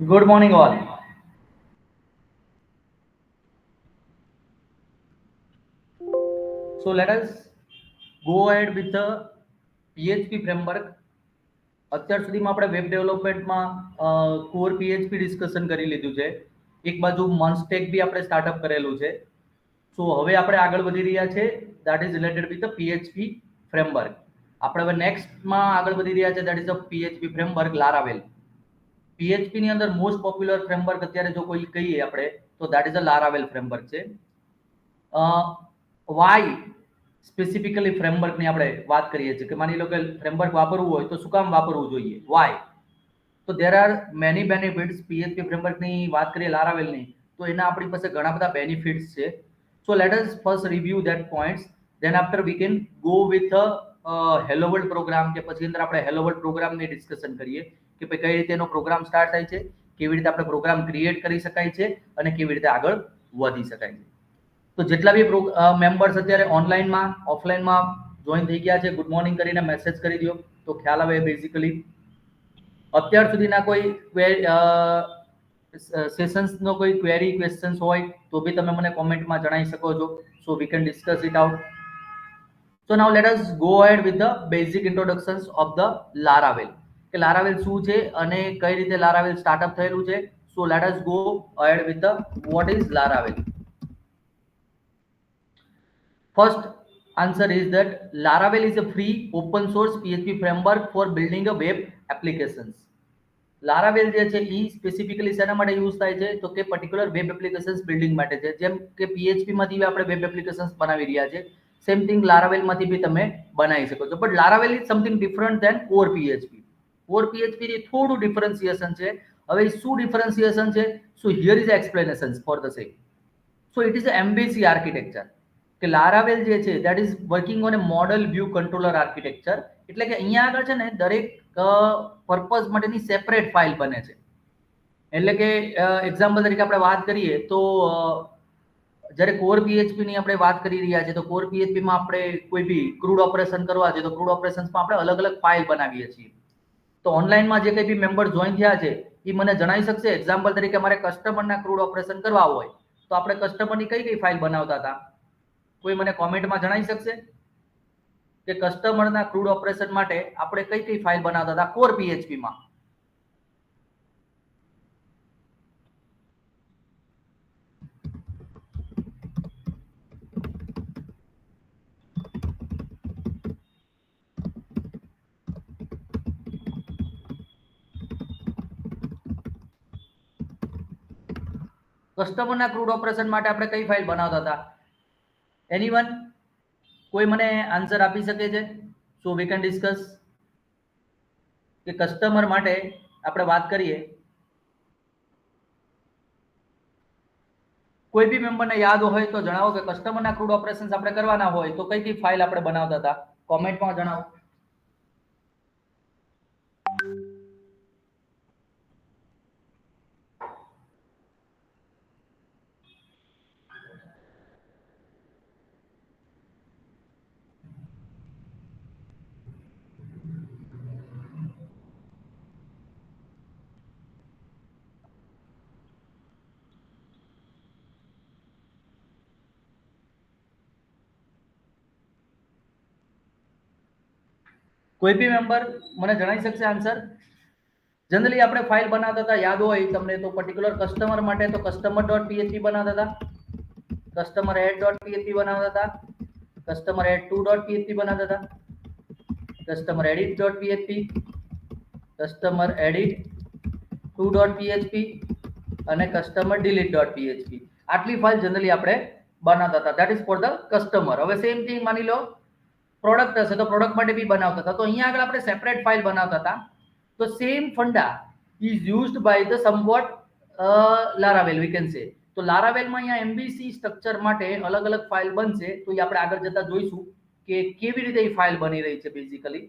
Good morning, all. So let us go ahead with the PHP framework. અત્યાર સુધીમાં આપણે web ડેવલપમેન્ટમાં core PHP discussion કરી લીધું છે. એક બાજુ મોન્સ્ટેક બી આપણે સ્ટાર્ટઅપ કરેલું છે. સો હવે આપણે આગળ વધી રહ્યા છે that is related with the PHP framework. આપણે હવે નેક્સ્ટમાં આગળ વધી રહ્યા છે that is the PHP framework Laravel. PHP ની અંદર મોસ્ટ પોપ્યુલર ફ્રેમવર્ક અત્યારે જો કોઈ કહીએ આપણે તો દેટ ઇઝ ધ લારાવેલ ફ્રેમવર્ક છે. વાય સ્પેસિફિકલી ફ્રેમવર્કની આપણે વાત કરીએ છીએ કે માની લો કે ફ્રેમવર્ક વાપરવું હોય તો શું કામ વાપરવું જોઈએ, વાય. તો there are many benefits. PHP ફ્રેમવર્કની વાત કરીએ લારાવેલની તો એના આપણી પાસે ઘણા બધા બેનિફિટ્સ છે. So let us first review that points, then after we can go with hello world program, કે પછી અંદર આપણે હેલો વર્લ્ડ પ્રોગ્રામની ડિસ્કશન કરીએ કે ભાઈ કઈ રીતે એનો પ્રોગ્રામ સ્ટાર્ટ થાય છે, કેવી રીતે આપણે પ્રોગ્રામ ક્રિએટ કરી શકાય છે અને કેવી રીતે આગળ વધી શકાય છે. તો જેટલા બી મેમ્બર્સ અત્યારે ઓનલાઈનમાં ઓફલાઈનમાં જોઈન થઈ ગયા છે, ગુડ મોર્નિંગ કરીને મેસેજ કરી દો તો ખ્યાલ આવે. બેઝિકલી અત્યાર સુધીના કોઈ સેશન્સનો કોઈ ક્વેરી ક્વેશ્ચન્સ હોય તો બી તમે મને કોમેન્ટમાં જણાવી શકો છો. So we can discuss it out. So now let us go ahead with the basic introductions of the Laravel. કે Laravel શું છે અને કઈ રીતે Laravel સ્ટાર્ટઅપ થયેલું છે. So let us go ahead with the what is Laravel. First answer is that Laravel is a free open source PHP framework for building a web applications. Laravel જે છે એ specifically શેના માટે use થાય છે તો કે પર્ટિક્યુલર વેબ એપ્લિકેશન્સ બિલ્ડિંગ માટે છે. જેમ કે PHP માંથી આપણે વેબ એપ્લિકેશન્સ બનાવી રહ્યા છે, સેમ થિંગ Laravel માંથી બી તમે બનાવી શકો છો. But Laravel is something different than core PHP. Core PHP ની થોડું ડિફરન્સિએશન છે. હવે શું ડિફરન્સિએશન છે? So here is explanation for the same. So it is MBC architecture. કે લારાવેલ જે છે that is working on a model view controller architecture. એટલે કે અહીંયા આગળ છે ને દરેક પર્પઝ માટેની સેપરેટ ફાઇલ બને છે. એટલે કે એક્ઝામ્પલ તરીકે આપણે વાત કરીએ તો જ્યારે કોર પીએચપી ની આપણે વાત કરી રહ્યા છીએ તો કોર પીએચપી માં આપણે કોઈ બી ક્રૂડ ઓપરેશન કરવા છે તો ક્રૂડ ઓપરેશન્સમાં આપણે અલગ અલગ ફાઇલ બનાવીએ છીએ. તો ઓનલાઈનમાં જે કંઈ બી મેમ્બર જોઈન થયા છે એ મને જણાવી શકશે. એક્ઝામ્પલ તરીકે મારે કસ્ટમરના ક્રૂડ ઓપરેશન કરવા હોય તો આપણે કસ્ટમરની કઈ કઈ ફાઇલ બનાવતા હતા? કોઈ મને કોમેન્ટમાં જણાવી શકશે કે કસ્ટમરના ક્રૂડ ઓપરેશન માટે આપણે કઈ કઈ ફાઇલ બનાવતા હતા કોર પીએચપી માં? કસ્ટમરના ક્રૂડ ઓપરેશન માટે આપણે કઈ ફાઇલ બનાવતા હતા? એનીવન કોઈ મને આન્સર આપી શકે છે? સો વી કેન ડિસ્કસ. કે કસ્ટમર માટે આપણે વાત કરીએ, કોઈ બી મેમ્બરને યાદ હોય તો જણાવો કે કસ્ટમરના ક્રૂડ ઓપરેશન્સ આપણે કરવાના હોય તો કઈ કઈ ફાઇલ આપણે બનાવતા હતા? કોમેન્ટમાં જણાવો. કોઈ બી મેમ્બર મને જણાવી શકશે આન્સર? જનરલી આપણે ફાઇલ બનાવતા હતા, યાદ હોય તમને તો પર્ટિક્યુલર કસ્ટમર માટે તો કસ્ટમર ડોટ પીએચપી બનાવતા હતા, કસ્ટમર એડ ડોટ પીએચપી બનાવતા હતા, customer add two dot PHP બનાવતા હતા, customer edit dot PHP, customer edit two dot PHP અને કસ્ટમર ડિલીટ ડોટ પીએચપી. આટલી ફાઇલ જનરલી આપણે બનાવતા હતા. That is for the customer. હવે સેમ થિંગ માની લો પ્રોડક્ટ હશે તો પ્રોડક્ટ માટે બી બનાવતા હતા. તો અહીંયા આગળ આપણે સેપરેટ ફાઇલ બનાવતા હતા. તો same funda is used by the somewhat Laravel we can say. તો લારાવેલમાં અહીંયા એમબીસી સ્ટ્રક્ચર માટે અલગ અલગ ફાઇલ બનશે. તો એ આપણે આગળ જતા જોઈશું કે કેવી રીતે એ ફાઇલ બની રહી છે બેઝિકલી.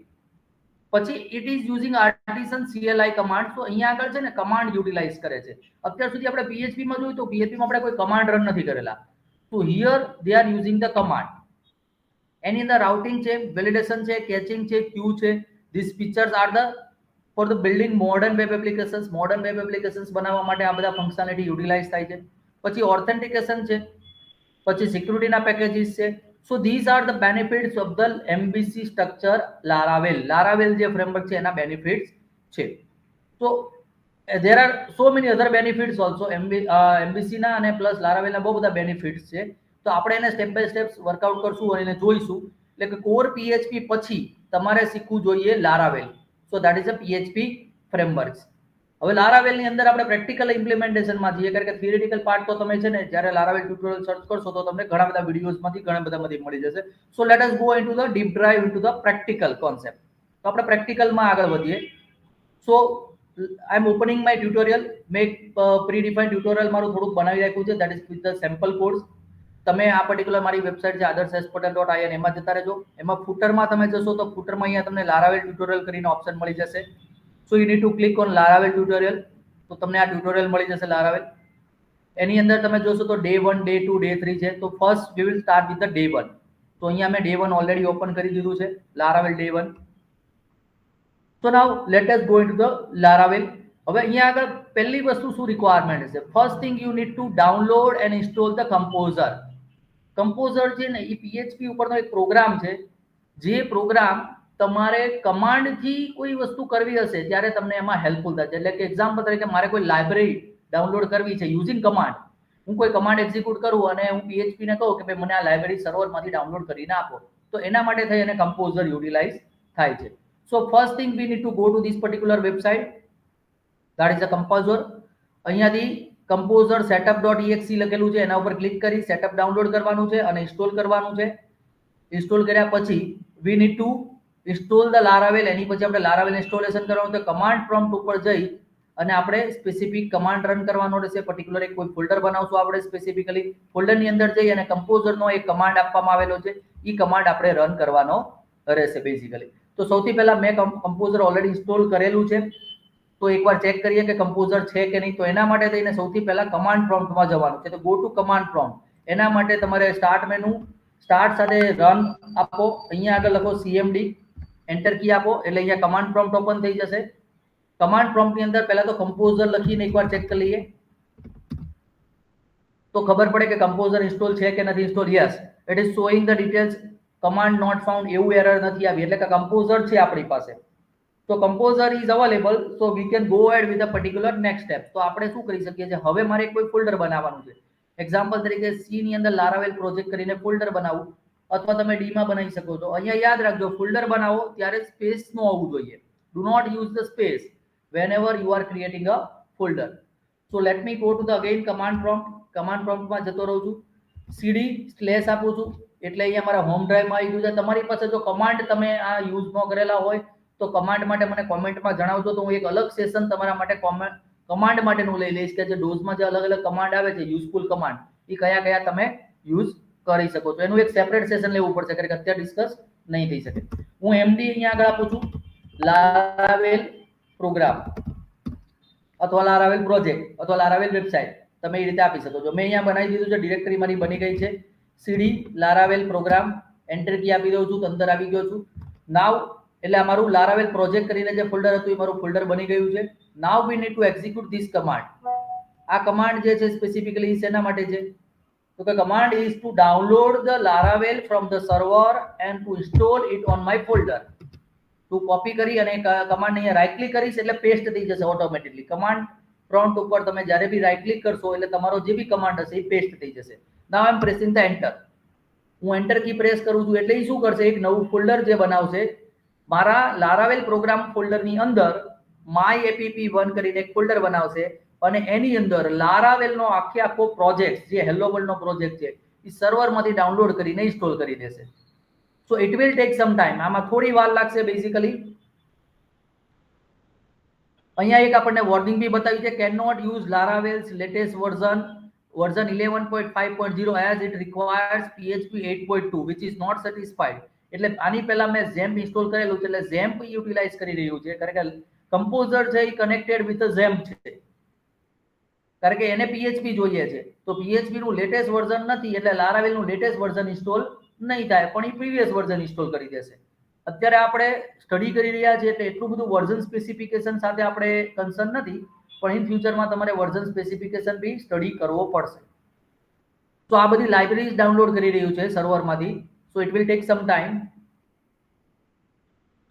પછી it is using artisan CLI command. તો અહીંયા આગળ છે ને કમાન્ડ યુટિલાઇઝ કરે છે. અત્યાર સુધી આપણે PHP માં જોયું તો PHP માં આપણે કોઈ કમાન્ડ રન નથી કરેલા. તો here they are using the command. એની અંદર રાઉટિંગ છે, વેલિડેશન છે, કેચિંગ છે, ક્યુ છે. This features are the for the building modern web applications બનાવવા માટે આ બધા ફંક્શનાલિટી યુટિલાઇઝ થાય છે. પછી ઓથેન્ટિકેશન છે, પછી સિક્યુરિટીના પેકેજીસ છે. So these are the benefits of the MBC structure Laravel જે ફ્રેમવર્ક છે એના બેનિફિટ્સ છે. તો there are so many other benefits also MVC ના અને પ્લસ લારાવેલ ના બહુ બધા બેનિફિટ્સ છે. તો આપણે એને સ્ટેપ બાય સ્ટેપ વર્કઆઉટ કરશું અને એને જોઈશું. એટલે કે કોર પીએચપી પછી તમારે શીખવું જોઈએ Laravel. So that is a PHP frameworks. હવે લારાવેલ ની અંદર આપણે પ્રેક્ટિકલ ઇમ્પ્લિમેન્ટેશનમાં જઈએ, કારણ કે થિયરિટિકલ પાર્ટ તો તમે છે ને જ્યારે લારાવેલ ટ્યુટોરિયલ સર્ચ કરશો તો તમને ઘણા બધા વિડીયોઝમાંથી ઘણા બધામાંથી મળી જશે. સો let us go into the deep drive into the practical concept. તો આપણે પ્રેક્ટિકલમાં આગળ વધીએ. સો આઈ એમ ઓપનિંગ માય ટ્યુટોરિયલ. મેં પ્રી-ડિફાઇન્ડ ટ્યુટોરિયલ મારું થોડુંક બનાવી રાખ્યું છે, that is with the sample codes. તમે આ પર્ટિક્યુલર મારી વેબસાઇટ છે adarshpatel.in એમાં જતા રહેજો. એમાં ફૂટરમાં તમે જશો તો ફૂટરમાં અહીંયા તમને લારાવેલ ટ્યુટોરિયલ કરીને ઓપ્શન મળી જશે. So you need to click on Laravel tutorial. તો તમને આ ટ્યુટોરિયલ મળી જશે લારાવેલ. એની અંદર તમે જોશો તો ડે 1, ડે 2, ડે 3 છે. તો first we will start with the day 1. તો અહીંયા મેં ડે 1 ઓલરેડી ઓપન કરી દીધું છે, લારાવેલ day 1. So now let us go into the Laravel. હવે અહીંયા આગળ પહેલી વસ્તુ શું રિક્વાયરમેન્ટ છે? First thing you need two download and install the composer. Composer છે ને એ પીએચપી ઉપરનો એક પ્રોગ્રામ છે, જે પ્રોગ્રામ તમારે કમાન્ડથી કોઈ વસ્તુ કરવી હશે ત્યારે તમને એમાં હેલ્પફુલ થશે. એટલે કે એક્ઝામ્પલ તરીકે મારે કોઈ લાઇબ્રેરી ડાઉનલોડ કરવી છે યુઝિંગ કમાન્ડ. હું કોઈ કમાન્ડ એક્ઝિક્યુટ કરું અને હું પીએચપી ને કહું કે ભાઈ મને આ લાઇબ્રેરી સર્વરમાંથી ડાઉનલોડ કરીને આપો, તો એના માટે થઈ અને કમ્પોઝર યુટિલાઇઝ થાય છે. So first thing we need to go to this particular website, that is a composer. અહીંયાથી composer setup.exe લખેલું છે, એના ઉપર ક્લિક કરી સેટઅપ ડાઉનલોડ કરવાનું છે અને ઇન્સ્ટોલ કરવાનું છે. ઇન્સ્ટોલ કર્યા પછી we need to install the Laravel. એની પછી આપણે Laravel ઇન્સ્ટોલેશન કરવાનું છે. કમાન્ડ પ્રોમ્પ્ટ ઉપર જઈ અને આપણે સ્પેસિફિક કમાન્ડ રન કરવાનો રહેશે. પર્ટિક્યુલર એક કોઈ ફોલ્ડર બનાવશું આપણે સ્પેસિફિકલી. ફોલ્ડરની અંદર જઈ અને કમ્પોઝરનો એક કમાન્ડ આપવામાં આવેલો છે, એ કમાન્ડ આપણે રન કરવાનો રહેશે બેઝિકલી. તો સૌથી પહેલા મેં કમ્પોઝર ઓલરેડી ઇન્સ્ટોલ કરેલું છે, તો એકવાર ચેક કરીએ કે કમ્પોઝર છે કે નહીં. તો એના માટે થઈને સૌથી પહેલા કમાન્ડ પ્રોમ્પ્ટમાં જવાનું છે. તો ગો ટુ કમાન્ડ પ્રોમ્પ્ટ. એના માટે તમારે સ્ટાર્ટ મેનુ, સ્ટાર્ટ સાથે રન આપો. અહીંયા આગળ લખો CMD, એન્ટર કી આપો એટલે અહીંયા કમાન્ડ પ્રોમ્પ્ટ ઓપન થઈ જશે. કમાન્ડ પ્રોમ્પ્ટની અંદર પહેલા તો કમ્પોઝર લખીને એકવાર ચેક કરી લઈએ તો ખબર પડે કે કમ્પોઝર ઇન્સ્ટોલ છે કે નથી install. Yes, it is showing the details. Command not found એવું એરર નથી આવી, એટલે કે કમ્પોઝર છે આપણી પાસે. તો composer is available, so we can go add with a particular next step. તો આપણે શું કરી શકીએ છીએ? હવે મારે કોઈ ફોલ્ડર બનાવવાનું છે. એક્ઝામ્પલ તરીકે સી ની અંદર લારાવેલ પ્રોજેક્ટ કરીને ફોલ્ડર બનાવું, અથવા તમે ડી માં બનાવી શકો છો. અહીંયા યાદ રાખજો, ફોલ્ડર બનાવો ત્યારે સ્પેસ નો હોવું જોઈએ. Do not use the space whenever you are creating a folder. So let me go to the again command prompt. Command પ્રોમ્પ્ટમાં જતો રહું છું, cd સ્લેશ આપું છું એટલે અહીંયા મારા હોમ ડ્રાઈવમાં આવી ગયું છે. તમારી પાસે જો કમાન્ડ તમે આ યુઝ ન કરેલા હોય તો કમાન્ડ માટે મને કોમેન્ટમાં જણાવજો, તો હું એક અલગ સેશન તમારા માટે કમાન્ડ માટેનું લઈ લઈશ કે જે ડોઝમાં જે અલગ અલગ કમાન્ડ આવે છે, યુઝફુલ કમાન્ડ, એ કયા કયા તમે યુઝ કરી શકો છો. એનું એક સેપરેટ સેશન લેવું પડશે, કારણ કે અત્યારે ડિસ્કસ નહીં થઈ શકે. હું એમડી અહીંયા આગળ આપું છું, લારાવેલ પ્રોગ્રામ અથવા લારાવેલ પ્રોજેક્ટ અથવા લારાવેલ વેબસાઇટ, તમે એ રીતે આપી શકો છો. મેં અહીંયા બનાવી દીધું છે, ડિરેક્ટરી મારી બની ગઈ છે. સીડી લારાવેલ પ્રોગ્રામ, એન્ટર કી આપી દઉં છું, તો અંદર આવી ગયો છું. નાવ એટલે અમારું લારાવેલ પ્રોજેક્ટ કરીને જે ફોલ્ડર હતું એ મારું ફોલ્ડર બની ગયું છે. Now we need to execute this command. આ કમાન્ડ જે છે સ્પેસિફિકલી શેના માટે છે? તો કે command is to download the Laravel from the server and to install it on my folder. તું કોપી કરી અને કમાન્ડ અહીંયા રાઈટ ક્લિક કરીશ એટલે પેસ્ટ થઈ જશે ઓટોમેટિકલી. કમાન્ડ પ્રોમ્પ્ટ ઉપર તમે જ્યારે બી રાઈટ ક્લિક કરશો એટલે તમારો જે બી કમાન્ડ હશે એ પેસ્ટ થઈ જશે. નાઉ આઈ એમ પ્રેસિંગ ધ એન્ટર. હું એન્ટર કી પ્રેસ કરું છું એટલે એ શું કરશે? એક નવું ફોલ્ડર જે બનાવશે, મારા લારાવેલ પ્રોગ્રામ ફોલ્ડરની અંદર માય app1 કરીને એક ફોલ્ડર બનાવશે અને એની અંદર લારાવેલનો આખો પ્રોજેક્ટ જે હેલો વર્લ્ડનો પ્રોજેક્ટ છે એ સર્વરમાંથી ડાઉનલોડ કરીને ઇન્સ્ટોલ કરી દેશે. સો it will take some time, આમાં થોડી વાર લાગશે બેઝિકલી. અહીંયા એક આપણને વોર્નિંગ બી બતાવી છે, can not use Laravel's latest version 11.5.0 as it requires PHP 8.2 which is not satisfied. એટલે આની પહેલા મેં ઝેમ્પ ઇન્સ્ટોલ કરેલું છે એટલે ઝેમ્પ યુટિલાઇઝ કરી રહ્યું છે, કારણ કે કમ્પોઝર છે એ કનેક્ટેડ વિથ ઝેમ્પ છે, કારણ કે એને PHP જોઈએ છે. તો PHP નું લેટેસ્ટ વર્ઝન નથી એટલે લારાવેલ નું લેટેસ્ટ વર્ઝન ઇન્સ્ટોલ નહીં થાય, પણ એ પ્રીવિયસ વર્ઝન ઇન્સ્ટોલ કરી દેશે. અત્યારે આપણે સ્ટડી કરી રહ્યા છીએ એટલે એટલું બધું વર્ઝન સ્પેસિફિકેશન સાથે આપણે કન્સર્ન નથી, પણ ઇન ફ્યુચરમાં તમારે વર્ઝન સ્પેસિફિકેશન બી સ્ટડી કરવો પડશે. તો આ બધી લાઇબ્રેરીઝ ડાઉનલોડ કરી રહ્યું છે સર્વરમાંથી, so it will take some time.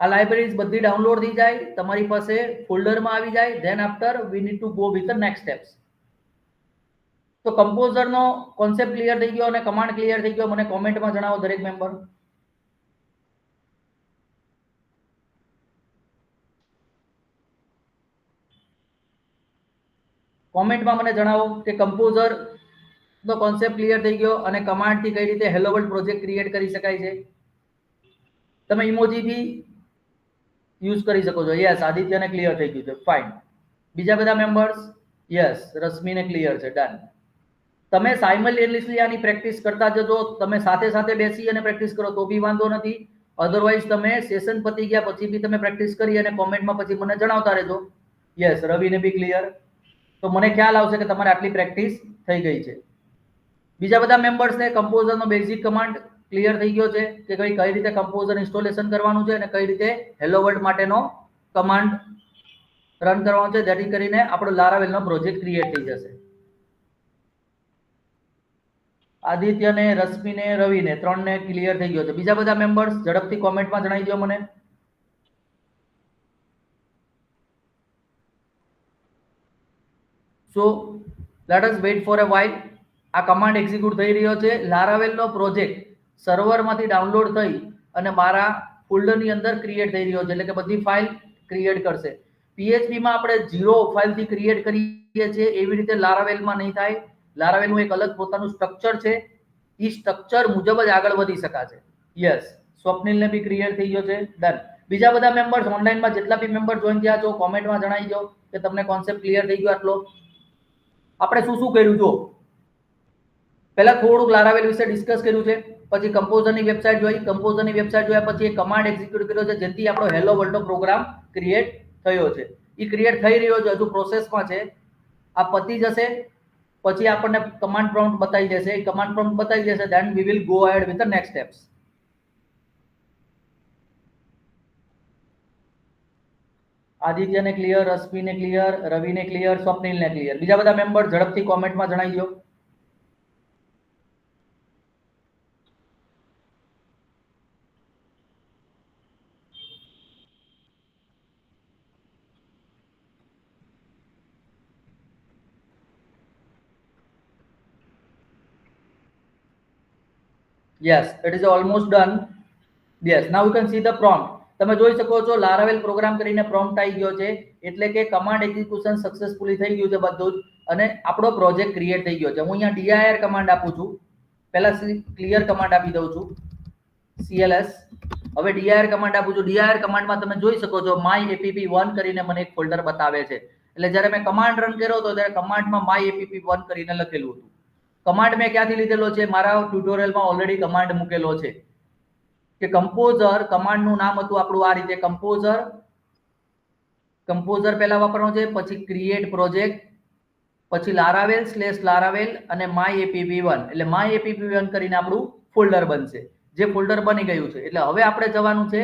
આ લાઇબ્રેરીઝ બધી ડાઉનલોડ થઈ જાય, તમારી પાસે ફોલ્ડરમાં આવી જાય, then after we need to go with the next steps. તો કમ્પોઝરનો કોન્સેપ્ટ ક્લિયર થઈ ગયો અને કમાન્ડ ક્લિયર થઈ ગયો, મને કોમેન્ટમાં જણાવો દરેક મેમ્બર. કોમેન્ટમાં મને જણાવો કે કમ્પોઝર નો કોન્સેપ્ટ ક્લિયર થઈ ગયો અને કમાન્ડ થી કઈ રીતે હેલો વર્લ્ડ પ્રોજેક્ટ ક્રિએટ કરી શકાય છે. તમે ઇમોજી બી યુઝ કરી શકો છો. યસ, આદિત્યને ક્લિયર થઈ ગયું છે, ફાઇન. બીજા બધા મેમ્બર્સ? યસ, રશ્મિને ક્લિયર છે, ડન. તમે સાયમલ્ટેનિયસલી આની પ્રેક્ટિસ કરતા જજો. તમે સાથે સાથે બેસી અને પ્રેક્ટિસ કરો તો બી વાંધો નથી, અધરવાઇઝ તમે સેશન પતી ગયા પછી બી તમે પ્રેક્ટિસ કરી અને કોમેન્ટમાં પછી મને જણાવતા રહેજો. યસ, રવિને બી ક્લિયર. તો મને ખ્યાલ આવશે કે તમારે આટલી પ્રેક્ટિસ થઈ ગઈ છે. બીજા બધા મેમ્બર્સને કમ્પોઝરનો બેઝિક કમાન્ડ ક્લિયર થઈ ગયો છે કે કઈ રીતે કમ્પોઝર ઇન્સ્ટોલેશન કરવાનું છે અને કઈ રીતે હેલો વર્લ્ડ માટેનો કમાન્ડ રન કરવાનો છે, જેથી કરીને આપણો લારાવેલનો પ્રોજેક્ટ ક્રિએટ થઈ જશે. આદિત્યને, રશ્મિને, રવિને ત્રણને ક્લિયર થઈ ગયો છે. બીજા બધા મેમ્બર્સ ઝડપથી કોમેન્ટમાં જણાવી દો મને. સો let us weight for a while. આ કમાન્ડ એક્ઝિક્યુટ થઈ રહ્યો છે. લારાવેલનો પ્રોજેક્ટ સર્વરમાંથી ડાઉનલોડ થઈ અને મારા ફોલ્ડરની અંદર ક્રિએટ થઈ રહ્યો છે, એટલે કે બધી ફાઇલ ક્રિએટ કરશે. પીએચપીમાં આપણે 0 ફાઇલથી ક્રિએટ કરીએ છીએ, એવી રીતે લારાવેલમાં નહીં થાય. લારાવેલનું એક અલગ પોતાનું સ્ટ્રક્ચર છે, એ સ્ટ્રક્ચર મુજબ જ આગળ વધી શકાશે. યસ, સ્વપ્નિલને બી ક્રિએટ થઈ ગયો છે, ડન. બીજા બધા મેમ્બર્સ ઓનલાઈનમાં જેટલા બી મેમ્બર જોઈન થયા છો, કોમેન્ટમાં જણાવી દો કે તમને કોન્સેપ્ટ ક્લિયર થઈ ગયો આટલો. આપણે શું શું કર્યું જો પહેલા થોડુંક લારાવેલ વિશે ડિસ્કસ કર્યું છે, પછી કમ્પોઝરની વેબસાઇટ જોઈ, કમ્પોઝરની વેબસાઇટ જોયા પછી એક કમાન્ડ એક્ઝિક્યુટ કર્યો છે, જેથી આપણો હેલો વર્લ્ડનો પ્રોગ્રામ ક્રિએટ થયો છે. એ ક્રિએટ થઈ રહ્યો છે, હજુ પ્રોસેસમાં છે. આ પતી જશે પછી આપણને કમાન્ડ પ્રોમ્પ્ટ બતાવી દેશે. એ કમાન્ડ પ્રોમ્પ્ટ બતાવી દેશે, then we will go ahead with the next steps. આદિત્યને ક્લિયર, રશ્મિને ક્લિયર, રવિને ક્લિયર, સ્વપ્નિલને ક્લિયર. બીજા બધા મેમ્બર ઝડપથી કોમેન્ટમાં જણાવી દો. Yes, it is almost done. Yes, now you can see the prompt. તમે જોઈ શકો છો લારાવેલ પ્રોગ્રામ કરીને પ્રોમ્પ્ટ આવી ગયો છે, એટલે કે કમાન્ડ એક્ઝિક્યુશન સક્સેસફુલી થઈ ગયું છે બધું જ, અને આપણો પ્રોજેક્ટ ક્રિએટ થઈ ગયો છે. હું અહીંયા dir કમાન્ડ આપું છું. પહેલા ક્લિયર કમાન્ડ આપી દઉં છું, cls. હવે dir કમાન્ડ આપું છું. dir કમાન્ડમાં તમે જોઈ શકો છો myapp1 કરીને મને એક ફોલ્ડર બતાવે છે. એટલે જ્યારે મેં કમાન્ડ રન કર્યો હતો ત્યારે કમાન્ડમાં myapp1 કરીને લખેલું હતું. કમાન્ડ મેં ક્યાંથી લીધેલો છે? મારા ટ્યુટોરિયલમાં ઓલરેડી કમાન્ડ મૂકેલો છે કે કમ્પોઝર, કમાન્ડનું નામ હતું આપણું આ રીતે, કમ્પોઝર પહેલા વાપરવાનો છે, પછી ક્રિએટ પ્રોજેક્ટ, પછી લારાવેલ અને myapp1, એટલે myapp1 કરીને આપણું ફોલ્ડર બનશે, જે ફોલ્ડર બની ગયું છે. એટલે હવે આપણે જવાનું છે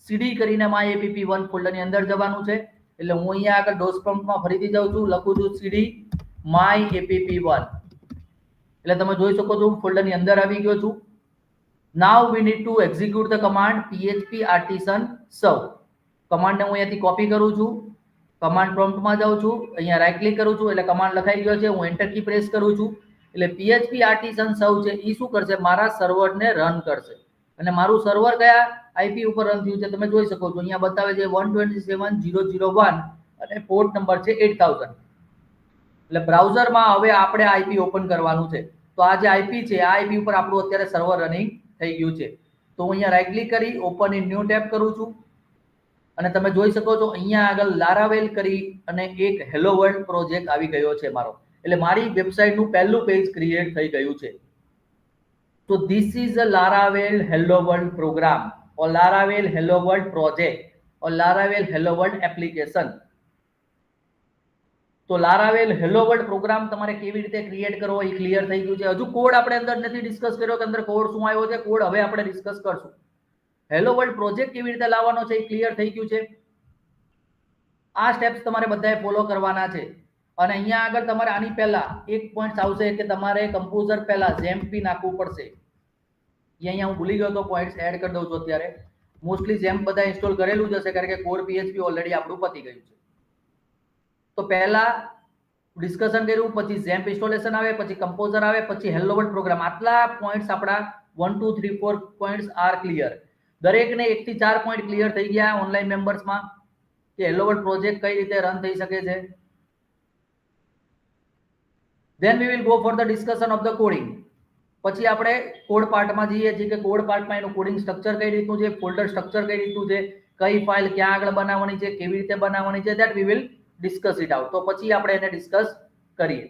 સીડી કરીને myapp1 ફોલ્ડરની અંદર જવાનું છે. એટલે હું અહીંયા આગળ ડોસ પ્રોમ્પ્ટમાં ફરીથી જાઉં છું, લખું છું સીડી myapp1. એટલે તમે જોઈ શકો છો ફોલ્ડરની અંદર આવી ગયો છું. Now we need to execute the command php artisan serve. કમાન્ડને હું અહીંયાથી કોપી કરું છું, કમાન્ડ પ્રોમ્પ્ટમાં જાઉં છું, અહીંયા રાઈટ ક્લિક કરું છું એટલે કમાન્ડ લખાઈ ગયો છે. હું એન્ટર કી પ્રેસ કરું છું એટલે php artisan serve છે એ શું કરશે? મારા સર્વરને રન કરશે. અને મારું સર્વર કયા આઈપી ઉપર રન થયું છે તમે જોઈ શકો છો. અહીંયા બતાવે છે 127.0.0.1 અને પોર્ટ નંબર છે 8000. એટલે બ્રાઉઝરમાં હવે આપણે આઈપી ઓપન કરવાનું છે. તો આ જે આઈપી છે, આ આઈપી ઉપર આપણું અત્યારે સર્વર રનિંગ થઈ ગયું છે. તો હું અહીંયા રાઈટ ક્લિક કરી ઓપન ઇન ન્યૂ ટેબ કરું છું અને તમે જોઈ શકો છો અહીંયા આગળ લારાવેલ કરી અને એક હેલો વર્લ્ડ પ્રોજેક્ટ આવી ગયો છે મારો. એટલે મારી વેબસાઇટનું પહેલું પેજ ક્રિએટ થઈ ગયું છે. તો this is a Laravel hello world program or Laravel hello world project or Laravel hello world application. તો લારાવેલ હેલો વર્લ્ડ પ્રોગ્રામ તમારે કેવી રીતે ક્રિએટ કરવો એ ક્લિયર થઈ ગયું છે. હજુ કોડ આપણે અંદર નથી ડિસ્કસ કર્યો કે અંદર કોડ શું આવ્યો છે. કોડ હવે આપણે ડિસ્કસ કરશું. હેલો વર્લ્ડ પ્રોજેક્ટ કેવી રીતે લાવવાનો છે એ ક્લિયર થઈ ગયું છે. આ સ્ટેપ્સ તમારે બધાએ ફોલો કરવાના છે. અને અહીંયા આગળ તમારે આની પહેલા એક પોઈન્ટ આવશે કે તમારે કમ્પોઝર પહેલા ઝેમ્પ નાખવું પડશે. અહીંયા હું ભૂલી ગયો તો પોઈન્ટ્સ એડ કરી દઉં છું. અત્યારે મોસ્ટલી ઝેમ્પ બધા ઇન્સ્ટોલ કરેલું જ હશે કારણ કે કોર પીએચપી ઓલરેડી આપણું પતી ગયું છે. તો પહેલા ડિસ્કશન કર્યું, પછી ઝેમ્પ ઇન્સ્ટોલેશન આવે, પછી કમ્પોઝર આવે, પછી હેલો વર્લ્ડ પ્રોગ્રામ. આટલા પોઈન્ટ્સ આપણા 1 2 3 4 પોઈન્ટ્સ આર ક્લિયર. દરેકને 1 થી 4 પોઈન્ટ ક્લિયર થઈ ગયા ઓનલાઈન મેમ્બર્સમાં કે હેલો વર્લ્ડ પ્રોજેક્ટ કઈ રીતે રન થઈ શકે છે. Then we will go for the discussion of the coding. પછી આપણે કોડ પાર્ટમાં જઈએ છીએ કે કોડ પાર્ટમાં એનું કોડિંગ સ્ટ્રક્ચર કઈ રીતનું છે, ફોલ્ડર સ્ટ્રક્ચર કઈ રીતનું છે, કઈ ફાઇલ ક્યાં આગળ બનાવવાની છે, કેવી રીતે બનાવવાની છે, that we will discuss it out. તો પછી આપણે એને ડિસ્કસ કરીએ.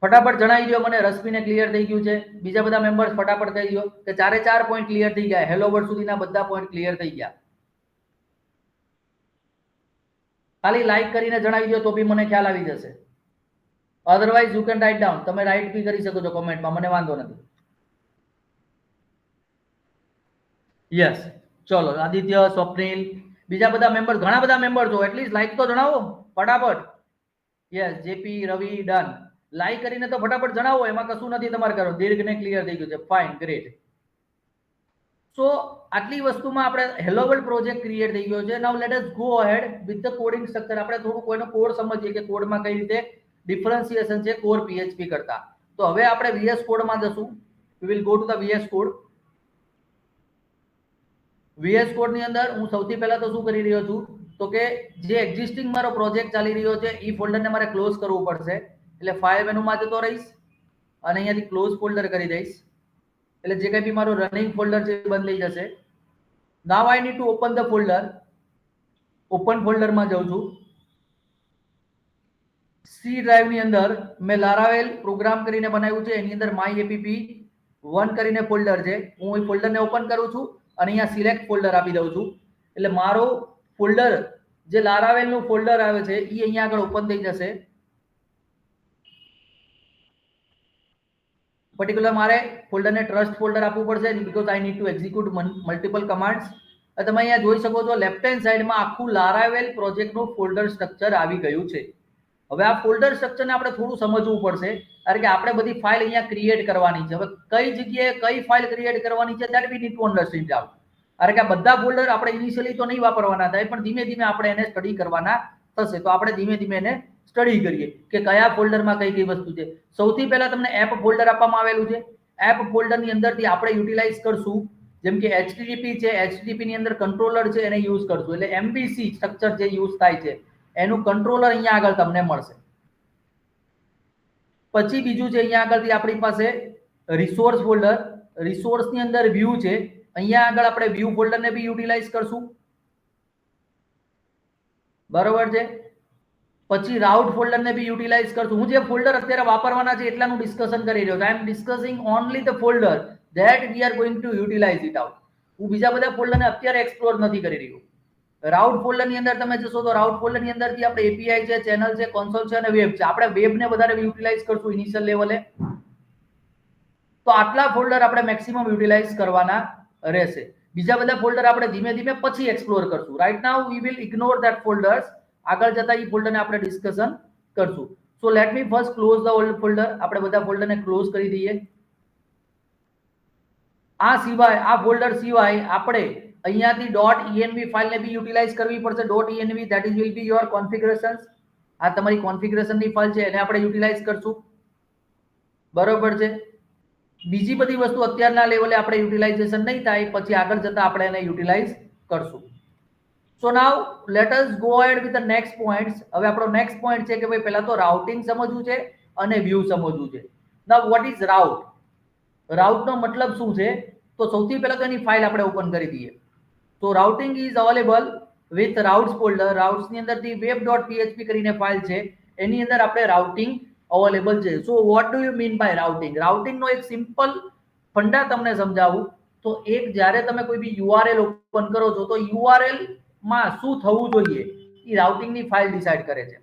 ફટાફટ જણાવી દો મને. રશ્મિને ક્લિયર થઈ ગયું છે? બીજા બધા મેમ્બર્સ ફટાફટ કહી દો કે 4 પોઈન્ટ ક્લિયર થઈ ગયા. હેલો વર્લ્ડ સુધીના બધા પોઈન્ટ ક્લિયર થઈ ગયા. ખાલી લાઈક કરીને જણાવી દો તો બી મને ખ્યાલ આવી જશે. Otherwise you can write down. તમે રાઇટ બી કરી શકો છો કોમેન્ટમાં, મને વાંધો નથી. યસ, ચલો આદિત્ય, સ્વપ્નિલ, બીજા બધા મેમ્બર્સ, ઘણા બધા મેમ્બર્સ છો, એટલીસ્ટ લાઈક તો જણાવો ફટાફટ. યસ, જેપી, રવિ, ડન. લાઈક કરીને તો ફટાફટ જણાવો, એમાં કશું નથી તમારે કરવાનું. દીર્ઘને ક્લિયર થઈ ગયું છે. Fine, great. સો આટલી વસ્તુમાં આપણે હેલો વર્લ્ડ પ્રોજેક્ટ ક્રિએટ થઈ ગયો છે. Now let us go ahead with the coding structure. આપણે થોડું કોઈનો કોડ સમજીએ કે કોડમાં કઈ રીતે ડિફરન્સિએશન છે કોર પીએચપી કરતા. તો હવે આપણે VS કોડમાં જશું. વી will go to the VS code. VS code ની અંદર હું સૌથી પહેલા તો શું કરી રહ્યો છું તો કે જે એક્ઝિસ્ટિંગ મારો પ્રોજેક્ટ ચાલી રહ્યો છે એ ફોલ્ડરને મારે ક્લોઝ કરવું પડશે. એટલે ફાઇલ મેનુમાં જતો રહીશ અને અહીંયાથી ક્લોઝ ફોલ્ડર કરી દઈશ. એટલે જે કંઈ બી મારું રનિંગ ફોલ્ડર છે એ બંધ થઈ જશે. Now I need to open the folder. Open ફોલ્ડરમાં જાઉં છું. સી ડ્રાઈવ ની અંદર મેં લારાવેલ પ્રોગ્રામ કરીને બનાવ્યું છે. એની અંદર માય એપીપી 1 કરીને ફોલ્ડર છે. હું એ ફોલ્ડરને ઓપન કરું છું અને અહીંયા સિલેક્ટ ફોલ્ડર આપી દઉં છું. એટલે મારો ફોલ્ડર જે લારાવેલનું ફોલ્ડર આવે છે એ અહીંયા આગળ ઓપન થઈ જશે. પર્ટિક્યુલર મારે ફોલ્ડરને ટ્રસ્ટ ફોલ્ડર આપવું પડશે because I need to execute multiple commands. તમે અહીંયા જોઈ શકો છો લેફ્ટ હેન્ડ સાઈડમાં આખું લારાવેલ પ્રોજેક્ટનું ફોલ્ડર સ્ટ્રક્ચર આવી ગયું છે. હવે આ ફોલ્ડર સ્ટ્રક્ચરને આપણે થોડું સમજવું પડશે કારણ કે આપણે બધી ફાઇલ અહીંયા ક્રિએટ કરવાની છે. હવે કઈ જગ્યાએ કઈ ફાઇલ ક્રિએટ કરવાની છે that we need to understand out. કારણ કે આ બધા ફોલ્ડર આપણે ઇનિશિયલી તો નહીં વાપરવાના થાય પણ ધીમે ધીમે આપણે એને સ્ટડી કરવાના થશે. તો આપણે ધીમે ધીમે એને સ્ટડી કરીએ કે કયા ફોલ્ડરમાં કઈ કઈ વસ્તુ છે. સૌથી પહેલા તમને એપ ફોલ્ડર આપવામાં આવેલું છે. એપ ફોલ્ડરની અંદરથી આપણે યુટિલાઇઝ કરશું જેમ કે HTTP છે. HTTP ની અંદર કંટ્રોલર છે એને યુઝ કરશું. એટલે MVC સ્ટ્રક્ચર જે યુઝ થાય છે એનું કંટ્રોલર અહીંયા આગળ તમને મળશે. પછી બીજું છે અહીંયા આગળથી આપણી પાસે રિસોર્સ ફોલ્ડર. રિસોર્સની અંદર વ્યૂ છે. અહીંયા આગળ આપણે વ્યૂ ફોલ્ડરને બી યુટિલાઇઝ કરશું. બરોબર છે. પછી રાઉટ ફોલ્ડરને બી યુટિલાઇઝ કરશું. હું જે ફોલ્ડર અત્યારે વાપરવાના છે એટલાનું ડિસ્કશન કરી રહ્યો છું. I am discussing only the folder that we are going to utilize it out. હું બીજા બધા ફોલ્ડરને અત્યારે એક્સપ્લોર નથી કરી રહ્યો. રાઉટ ફોલ્ડર ની અંદર તમે જશો તો રાઉટ ફોલ્ડર ની અંદરથી આપણે એપીઆઈ છે, ચેનલ છે, કોન્સોલ છે અને વેબ છે. આપણે વેબને વધારે યુટિલાઇઝ કરશું ઇનિશિયલ લેવલે. તો આટલા ફોલ્ડર આપણે મેક્સિમમ યુટિલાઇઝ કરવાના રહેશે. બીજા બધા ફોલ્ડર આપણે ધીમે ધીમે પછી એક્સપ્લોર કરશું. Right now we will ignore that folders. આગળ જતા એ ફોલ્ડરને આપણે ડિસ્કશન કરશું. So let me first close the old folder. આપણે બધા ફોલ્ડરને ક્લોઝ કરી દઈએ. આ સિવાય આ ફોલ્ડર સિવાય આપણે અહીંયાથી .env ફાઇલને બી યુટિલાઇઝ કરવી પડશે. .env that is will be your configurations. આ તમારી કોન્ફિગરેશનની ફાઇલ છે એને આપણે યુટિલાઇઝ કરશું. બરોબર છે. બીજી બધી વસ્તુ અત્યારના લેવલે આપણે યુટિલાઇઝેશન નહીં થાય પછી આગળ જતા આપણે એને યુટિલાઇઝ કરશું. So now let us go ahead with the next points. હવે આપણો નેક્સ્ટ પોઈન્ટ છે કે ભાઈ પહેલા તો રાઉટિંગ સમજવું છે અને વ્યૂ સમજવું છે. Now what is route? રાઉટનો મતલબ શું છે? તો સૌથી પહેલા તો એની ફાઇલ આપણે ઓપન કરી દઈએ. તો routing is available with routes folder. Routes ની અંદરથી web.php કરીને ફાઇલ છે એની અંદર આપણે રાઉટિંગ અવેલેબલ છે. So what do you mean by routing? Routing નો એક સિમ્પલ ફંડા તમને સમજાવું તો એક જ્યારે તમે કોઈ બી URL ઓપન કરો છો તો URL માં શું થવું જોઈએ એ રાઉટિંગ ની ફાઇલ ડિસાઇડ કરે છે.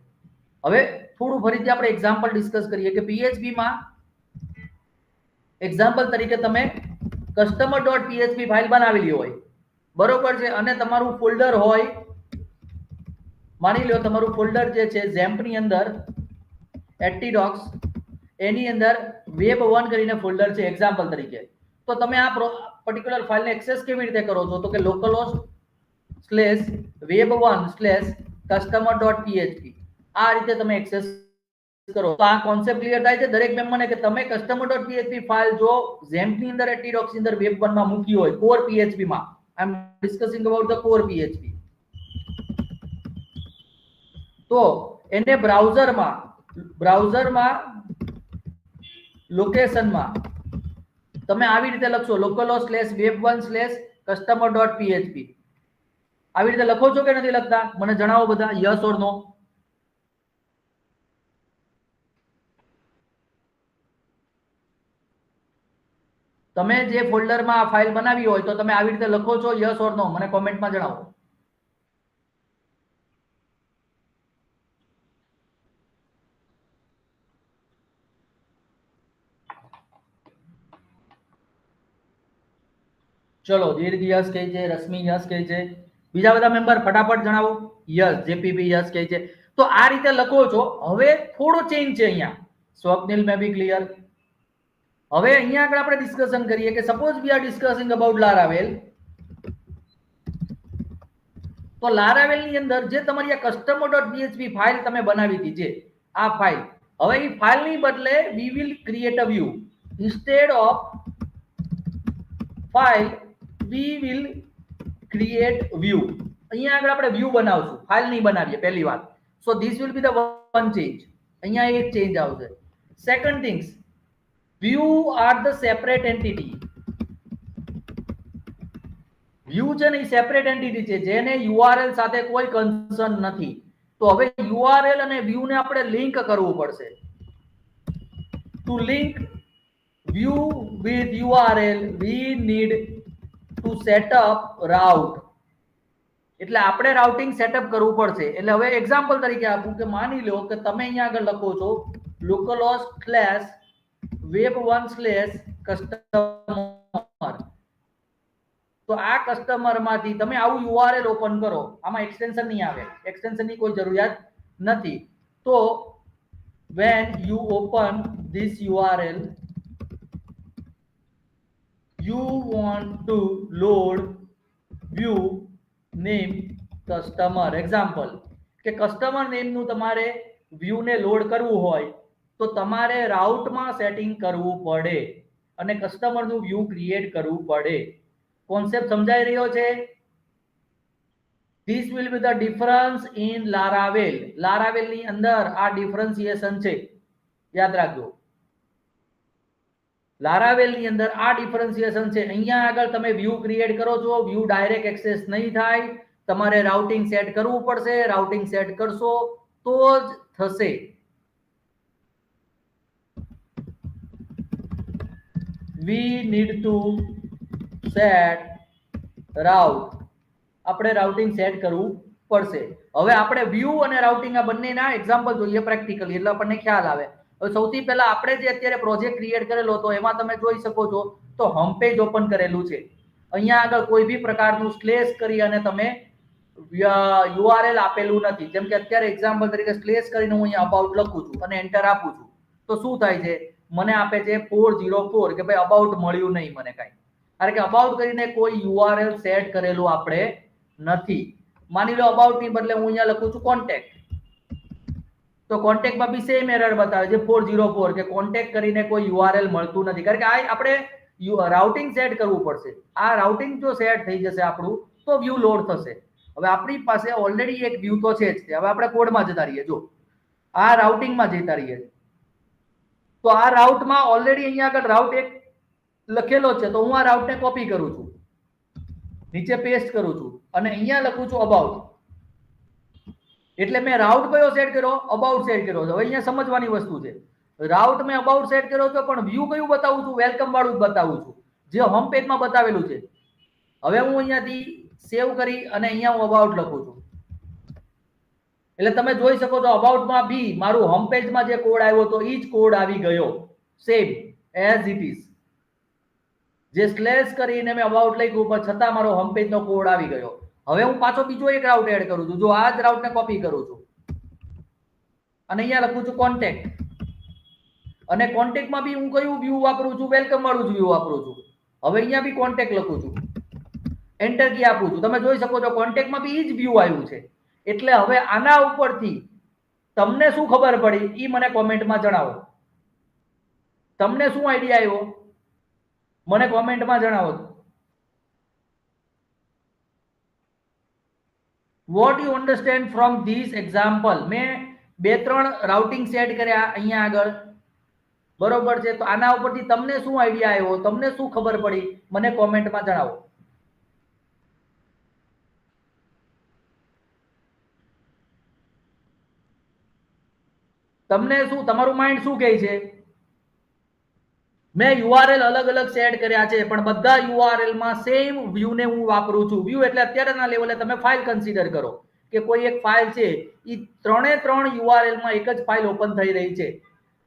હવે થોડું ફરીથી આપણે એક્ઝામ્પલ ડિસ્કસ કરીએ કે PHP માં એક્ઝામ્પલ તરીકે તમે customer.php ફાઇલ બનાવેલી હોય, બરોબર છે, અને તમારું ફોલ્ડર હોય, માની લો તમારું ફોલ્ડર જે છે ઝેમ્પ ની અંદર એટીડોક્સ, એની અંદર web1 કરીને ફોલ્ડર છે એક્ઝામ્પલ તરીકે. તો તમે આ પર્ટિક્યુલર ફાઇલને એક્સેસ કેવી રીતે કરો છો? તો કે localhost/web1/customer.php આ રીતે તમે એક્સેસ કરો. તો આ કોન્સેપ્ટ ક્લિયર થાય છે દરેક મેમ્બરને કે તમે customer.php ફાઇલ જો ઝેમ્પ ની અંદર એટીડોક્સ ની અંદર web1 માં મૂકી હોય કોર PHP માં, I am discussing about the core PHP, તો એને બ્રાઉઝરમાં લોકેશનમાં તમે આવી રીતે લખશો localhost/web1/customer.php આવી રીતે લખો છો કે નથી લખતા? મને જણાવો બધા, યસ ઓર નો. તમે જે ફોલ્ડરમાં આ ફાઇલ બનાવી હોય તો તમે આવી રીતે લખો છો, યસ ઓર નો? મને કોમેન્ટમાં જણાવો. ચલો, દીર્ઘ યસ કહે છે, રશ્મિ યસ કહે છે, બીજા બધા મેમ્બર ફટાફટ જણાવો. યસ, જેપીપી યસ કહે છે. તો આ રીતે લખો છો. હવે થોડો ચેન્જ છે અહીંયા. Swapnil may be clear. હવે અહીંયા આગળ આપણે ડિસ્કશન કરીએ કે suppose we are discussing about Laravel. તો લારાવેલ ની અંદર જે તમારી આ customer.php ફાઇલ તમે બનાવી હતી, જે આ ફાઇલ, હવે એ ફાઇલ ની બદલે we will create a view. Instead of file we will create view. અહીંયા આગળ આપણે વ્યૂ બનાવશું, ફાઇલ નહીં બનાવીએ પહેલી વાત. સો this will be the one change. અહીંયા એક ચેન્જ આવશે. Second things, view are the separate entity. View છે ને એ સેપરેટ એન્ટિટી છે જેને યુઆરએલ સાથે કોઈ કન્સર્ન નથી. તો હવે યુઆરએલ અને વ્યૂ ને આપણે લિંક કરવું પડશે. To link view with URL we need to set up route. એટલે આપણે રાઉટિંગ સેટઅપ કરવું પડશે. એટલે હવે એક્ઝામ્પલ તરીકે આપું કે માની લો કે તમે અહીંયા આગળ લખો છો localhost/web1/customer. તો આ કસ્ટમર માંથી તમે આવું યુઆરએલ ઓપન કરો, આમાં એક્સટેન્શન નહીં આવે, એક્સટેન્શનની કોઈ જરૂરિયાત નથી. તો when you open this URL you want to load view name customer. Example કે કસ્ટમર નેમ નું તમારે વ્યૂ ને લોડ કરવું હોય તો તમારે રાઉટમાં સેટિંગ કરવું પડે અને કસ્ટમર નું વ્યૂ ક્રિએટ કરવું પડે. કોન્સેપ્ટ સમજાઈ રહ્યો છે? This will be the difference in Laravel. Laravel ની અંદર આ ડિફરન્સિએશન છે, યાદ રાખજો. લારાવેલ ની અંદર આ ડિફરન્સિએશન છે. અહીંયા આગળ તમે વ્યૂ ક્રિએટ કરો છો, વ્યૂ ડાયરેક્ટ એક્સેસ નહીં થાય, તમારે રાઉટિંગ સેટ કરવું પડશે. રાઉટિંગ સેટ કરશો તો જ થશે. we need to set route. આપણે રાઉટિંગ સેટ કરવું પડશે. હવે આપણે વ્યૂ અને રાઉટિંગ આ બંનેના એક્ઝામ્પલ જોઈએ પ્રેક્ટિકલી, એટલે આપણને ખ્યાલ આવે. હવે સૌથી પહેલા આપણે જે અત્યારે પ્રોજેક્ટ ક્રિએટ કરેલો હતો એમાં તમે જોઈ શકો છો તો હોમ પેજ ઓપન કરેલું છે. અહીંયા આગળ કોઈ બી પ્રકારનું સ્લેશ કરી અને તમે યુઆરએલ આપેલું નથી. જેમ કે અત્યારે એક્ઝામ્પલ તરીકે સ્લેશ કરીને હું અહીંયા અબાઉટ લખું છું અને એન્ટર આપું છું તો શું થાય છે? મને આપે છે 404 કે ભાઈ અબાઉટ મળ્યું નહીં મને કાંઈ. કારણ કે અબાઉટ કરીને કોઈ યુઆરએલ સેટ કરેલું આપણે નથી. માની લો અબાઉટ ની બદલે હું અહીંયા લખું છું કોન્ટેક્ટ, તો કોન્ટેક્ટમાં બી સેમ એરર બતાવે છે 404 કે કોન્ટેક્ટ કરીને કોઈ યુઆરએલ મળતું નથી. કારણ કે આ આપણે રાઉટિંગ સેટ કરવું પડશે. આ રાઉટિંગ જો સેટ થઈ જશે આપણું તો વ્યૂ લોડ થશે. હવે આપણી પાસે ઓલરેડી એક વ્યૂ તો છે જ. હવે આપણે કોડમાં જતા રહીએ. જો આ રાઉટિંગમાં જતા રહીએ તો આ રાઉટમાં ઓલરેડી અહીંયા આગળ રાઉટ એક લખેલો છે, તો હું આ રાઉટને કોપી કરું છું, નીચે પેસ્ટ કરું છું અને અહીંયા લખું છું અબાઉટ. એટલે મેં રાઉટ કયો સેટ કર્યો? અબાઉટ સેટ કર્યો છે. હવે અહીંયા સમજવાની વસ્તુ છે, રાઉટ મેં અબાઉટ સેટ કર્યો છે પણ વ્યૂ કયું બતાવું છું? વેલકમ વાળું જ બતાવું છું, જે હોમ પેજમાં બતાવેલું છે. હવે હું અહીંયાથી સેવ કરી અને અહીંયા હું અબાઉટ લખું છું. એટલે તમે જોઈ શકો છો અબાઉટમાં બી મારું હોમ પેજમાં જે કોડ આવ્યો તો એ જ કોડ આવી ગયો, સેમ એઝ ઇટ ઇઝ. જે સ્લેશ કરીને મેં અબાઉટ લખ્યું પણ છતાં મારો હોમ પેજ નો કોડ આવી ગયો. હવે હું પાછો બીજો એક રાઉટ એડ કરું છું. જો આ જ રાઉટને કોપી કરું છું અને અહીંયા લખું છું કોન્ટેક્ટ, અને કોન્ટેક્ટમાં બી હું કયું વ્યૂ વાપરું છું? વેલકમ વાળું જ વ્યૂ વાપરું છું. હવે અહીંયા બી કોન્ટેક્ટ લખું છું, એન્ટર કી આપું છું. તમે જોઈ શકો છો કોન્ટેક્ટમાં બી એ જ વ્યૂ આવ્યું છે. એટલે હવે આના ઉપરથી તમને શું ખબર પડી એ મને કોમેન્ટમાં જણાવો. તમને શું આઈડિયા આવ્યો મને કોમેન્ટમાં જણાવો. What you understand from this example? મેં 2-3 રાઉટિંગ સેટ કર્યા અહીંયા આગળ, બરોબર છે. તો આના ઉપરથી તમને શું આઈડિયા આવ્યો, તમને શું ખબર પડી મને કોમેન્ટમાં જણાવો. તમને શું, તમારું માઇન્ડ શું કહે છે? મેં યુઆરએલ અલગ અલગ સેટ કર્યા છે પણ બધા યુઆરએલ માં સેમ વ્યૂ ને હું વાપરું છું. વ્યૂ એટલે અત્યારના લેવલે તમે ફાઇલ કન્સિડર કરો કે કોઈ એક ફાઇલ છે, એ 3 યુઆરએલ માં એક જ ફાઇલ ઓપન થઈ રહી છે.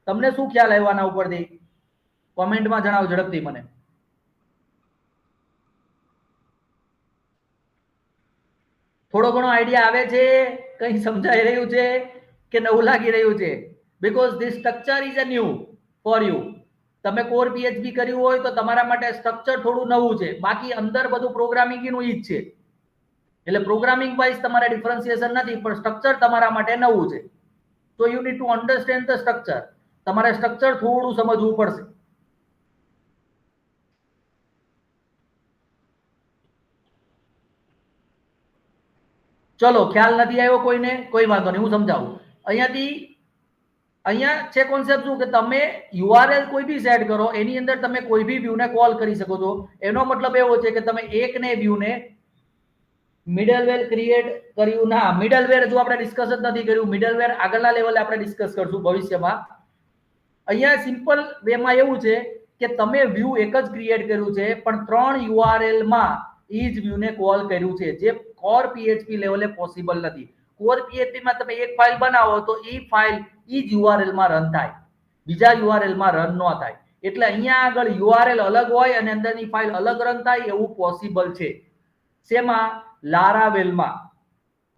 તમને શું ખ્યાલ આવ્યો આના ઉપરથી? કોમેન્ટમાં જણાવો ઝડપથી મને. થોડો ઘણો આઈડિયા આવે છે? કંઈ સમજાઈ રહ્યું છે કે નવું લાગી રહ્યું છે? Because this structure is a new for you. તમે કોર પીએચપી કર્યું હોય તો તમારા માટે સ્ટ્રક્ચર થોડું નવું છે, બાકી અંદર બધું પ્રોગ્રામિંગ નું ઈ જ છે. એટલે પ્રોગ્રામિંગ વાઇઝ તમારે ડિફરન્સિએશન નથી, પણ સ્ટ્રક્ચર તમારા માટે નવું છે. તો you need to understand the structure. તમારે સ્ટ્રક્ચર થોડું સમજવું પડશે. ચલો, ખ્યાલ નથી આવ્યો કોઈને? કોઈ વાંધો નહીં, હું સમજાવું. અહીંયા છે કોન્સેપ્ટ શું કે તમે યુઆરએલ કોઈ બી સેટ કરો, એની અંદર તમે કોઈ બી વ્યૂને કોલ કરી શકો છો. એનો મતલબ એવો છે કે તમે એકને વ્યૂને મિડલવેર ક્રિએટ કર્યું ના, મિડલવેર જો આપણે ડિસ્કસ જ નથી કર્યું. મિડલવેર આગળના લેવલે આપણે ડિસ્કસ કરશું ભવિષ્યમાં. અહીંયા સિમ્પલ વેમાં એવું છે કે તમે વ્યૂ એક જ ક્રિએટ કર્યું છે પણ 3 યુઆરએલ માં એ જ વ્યૂને કોલ કર્યું છે, જે કોર પીએચપી લેવલે પોસિબલ નથી. કોર પીએચપી માં તમે એક ફાઇલ બનાવો તો એ ફાઇલ એ જ યુઆરએલ માં રન થાય, બીજા યુઆરએલ માં રન ન થાય. એટલે અહીંયા આગળ યુઆરએલ અલગ હોય અને અંદરની ફાઇલ અલગ રન થાય એવું પોસિબલ છે. શેમાં? લારાવેલમાં.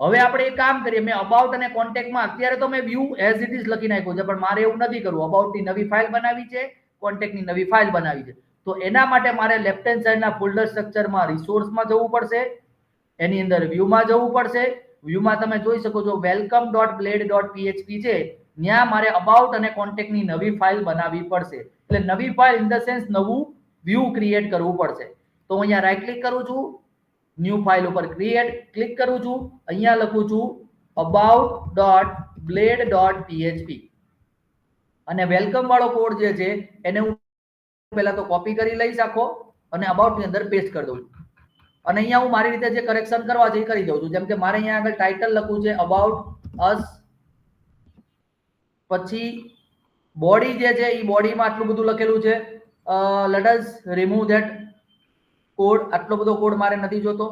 હવે આપણે એક કામ કરીએ, મેં અબાઉટ અને કોન્ટેક્ટમાં અત્યારે તો મેં વ્યૂ એઝ ઇટ ઇઝ લખી નાખ્યું છે, પણ મારે એવું નથી કરવું. અબાઉટની નવી ફાઇલ બનાવી છે, કોન્ટેક્ટની નવી ફાઇલ બનાવી છે. તો એના માટે મારે લેફ્ટ હેન્ડ સાઈડના ફોલ્ડર સ્ટ્રક્ચરમાં રિસોર્સમાં જવું પડશે, એની અંદર વ્યૂમાં જવું પડશે. વ્યૂમાં તમે જોઈ શકો છો welcome.blade.php છે, ત્યાં મારે અબાઉટ અને કોન્ટેક્ટની નવી ફાઇલ બનાવવી પડશે. એટલે નવી ફાઇલ ઇન ધ સેન્સ નવું વ્યૂ ક્રિએટ કરવું પડશે. તો હું અહીંયા રાઈટ ક્લિક કરું છું, ન્યૂ ફાઇલ ઉપર ક્રિએટ ક્લિક કરું છું, અહીંયા લખું છું about.blade.php અને વેલકમ વાળો કોડ જે છે એને હું પહેલા તો કોપી કરી લઈશ આખો અને અબાઉટ ની અંદર પેસ્ટ કરી દઉં છું. અને અહીંયા હું મારી રીતે જે કરેક્શન કરવા છે એ કરી દઉં છું. જેમ કે મારે અહીંયા આગળ ટાઇટલ લખવું છે અબાઉટ અસ, પછી બોડી જે છે એ બોડીમાં આટલું બધું લખેલું છે. Let us remove that code. આટલો બધો કોડ મારે નથી જોતો.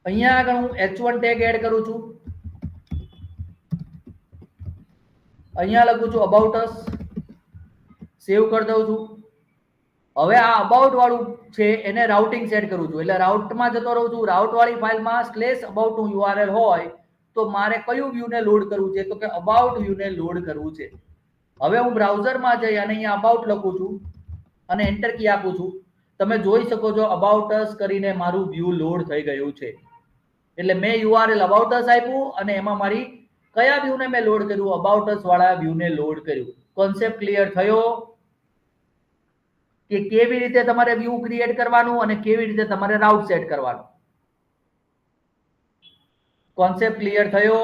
અહીંયા આગળ હું h1 ટેગ એડ કરું છું. અહીંયા લખું છું અબાઉટ અસ, સેવ કરી દઉં છું. હવે આ અબાઉટ વાળું છે એને રાઉટિંગ સેટ કરું છું, એટલે રાઉટમાં જતો રહું છું. રાઉટ વાળી ફાઇલમાં /about નું યુઆરએલ હોય તો મારે કયું વ્યૂને લોડ કરવું છે? તો કે અબાઉટ વ્યૂને લોડ કરવું છે. હવે હું બ્રાઉઝરમાં જઈ અને અહીંયા અબાઉટ લખું છું અને એન્ટર કી આપું છું. તમે જોઈ શકો છો અબાઉટ અસ કરીને મારું વ્યૂ લોડ થઈ ગયું છે. એટલે મેં યુઆરએલ અબાઉટ અસ આપ્યું અને એમાં મારી કયા વ્યૂને મેં લોડ કર્યું? અબાઉટ અસ વાળા વ્યૂને લોડ કર્યું. કોન્સેપ્ટ ક્લિયર થયો કે કેવી રીતે તમારે વ્યૂ ક્રિએટ કરવાનું અને કેવી રીતે તમારે રાઉટ સેટ કરવાનું? કોન્સેપ્ટ ક્લિયર થયો?